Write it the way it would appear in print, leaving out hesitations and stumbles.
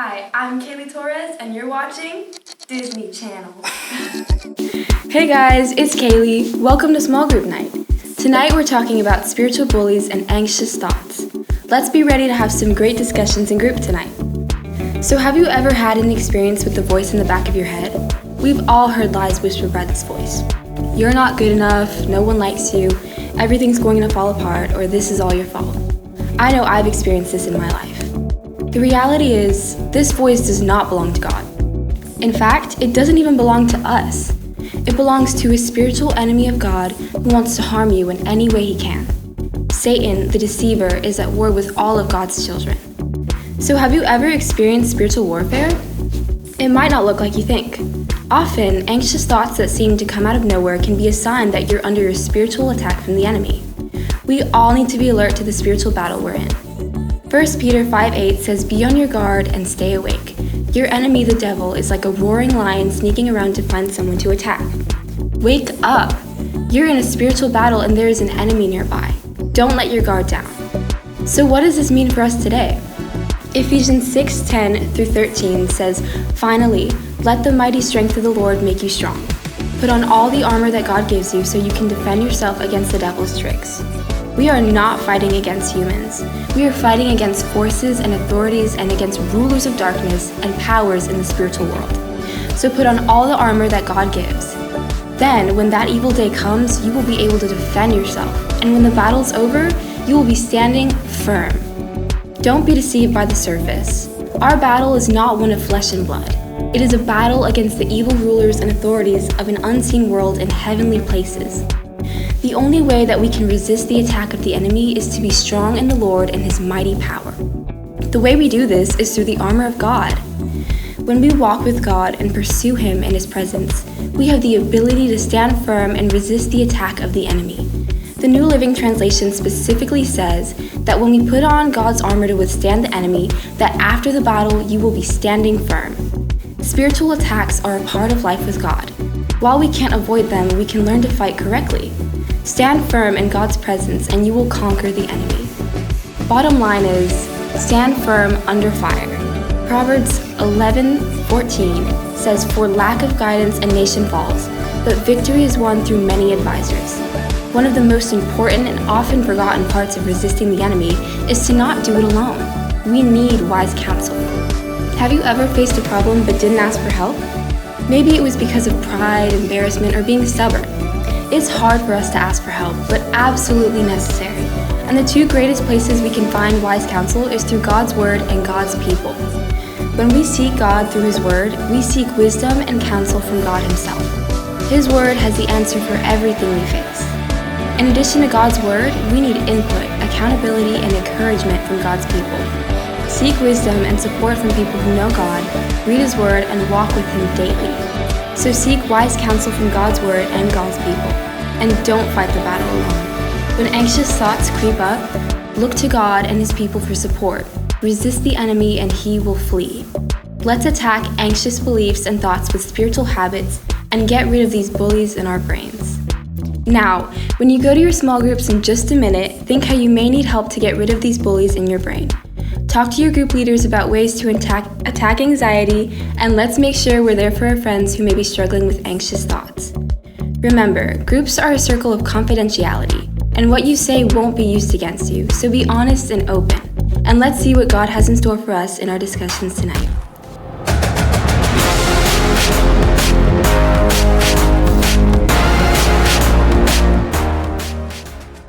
Hi, I'm Kaylee Torres, and you're watching Disney Channel. Hey guys, it's Kaylee. Welcome to Small Group Night. Tonight we're talking about spiritual bullies and anxious thoughts. Let's be ready to have some great discussions in group tonight. So have you ever had an experience with the voice in the back of your head? We've all heard lies whispered by this voice. You're not good enough, no one likes you, everything's going to fall apart, or this is all your fault. I know I've experienced this in my life. The reality is, this voice does not belong to God. In fact, it doesn't even belong to us. It belongs to a spiritual enemy of God who wants to harm you in any way he can. Satan, the deceiver, is at war with all of God's children. So have you ever experienced spiritual warfare? It might not look like you think. Often, anxious thoughts that seem to come out of nowhere can be a sign that you're under a spiritual attack from the enemy. We all need to be alert to the spiritual battle we're in. 1 Peter 5:8 says, "Be on your guard and stay awake. Your enemy, the devil, is like a roaring lion sneaking around to find someone to attack." Wake up! You're in a spiritual battle and there is an enemy nearby. Don't let your guard down. So what does this mean for us today? Ephesians 6:10-13 says, "Finally, let the mighty strength of the Lord make you strong. Put on all the armor that God gives you so you can defend yourself against the devil's tricks." We are not fighting against humans. We are fighting against forces and authorities and against rulers of darkness and powers in the spiritual world. So put on all the armor that God gives. Then, when that evil day comes, you will be able to defend yourself. And when the battle's over, you will be standing firm. Don't be deceived by the surface. Our battle is not one of flesh and blood. It is a battle against the evil rulers and authorities of an unseen world in heavenly places. The only way that we can resist the attack of the enemy is to be strong in the Lord and his mighty power. The way we do this is through the armor of God. When we walk with God and pursue him in his presence, we have the ability to stand firm and resist the attack of the enemy. The New Living Translation specifically says that when we put on God's armor to withstand the enemy, that after the battle you will be standing firm. Spiritual attacks are a part of life with God. While we can't avoid them, we can learn to fight correctly. Stand firm in God's presence and you will conquer the enemy. Bottom line is, stand firm under fire. Proverbs 11:14 says, "For lack of guidance a nation falls, but victory is won through many advisors." One of the most important and often forgotten parts of resisting the enemy is to not do it alone. We need wise counsel. Have you ever faced a problem but didn't ask for help? Maybe it was because of pride, embarrassment, or being stubborn. It's hard for us to ask for help, but absolutely necessary. And the two greatest places we can find wise counsel is through God's Word and God's people. When we seek God through His Word, we seek wisdom and counsel from God Himself. His Word has the answer for everything we face. In addition to God's Word, we need input, accountability, and encouragement from God's people. Seek wisdom and support from people who know God, read His Word, and walk with Him daily. So seek wise counsel from God's Word and God's people. And don't fight the battle alone. When anxious thoughts creep up, look to God and His people for support. Resist the enemy and he will flee. Let's attack anxious beliefs and thoughts with spiritual habits and get rid of these bullies in our brains. Now, when you go to your small groups in just a minute, think how you may need help to get rid of these bullies in your brain. Talk to your group leaders about ways to attack anxiety, and let's make sure we're there for our friends who may be struggling with anxious thoughts. Remember, groups are a circle of confidentiality, and what you say won't be used against you, so be honest and open. And let's see what God has in store for us in our discussions tonight.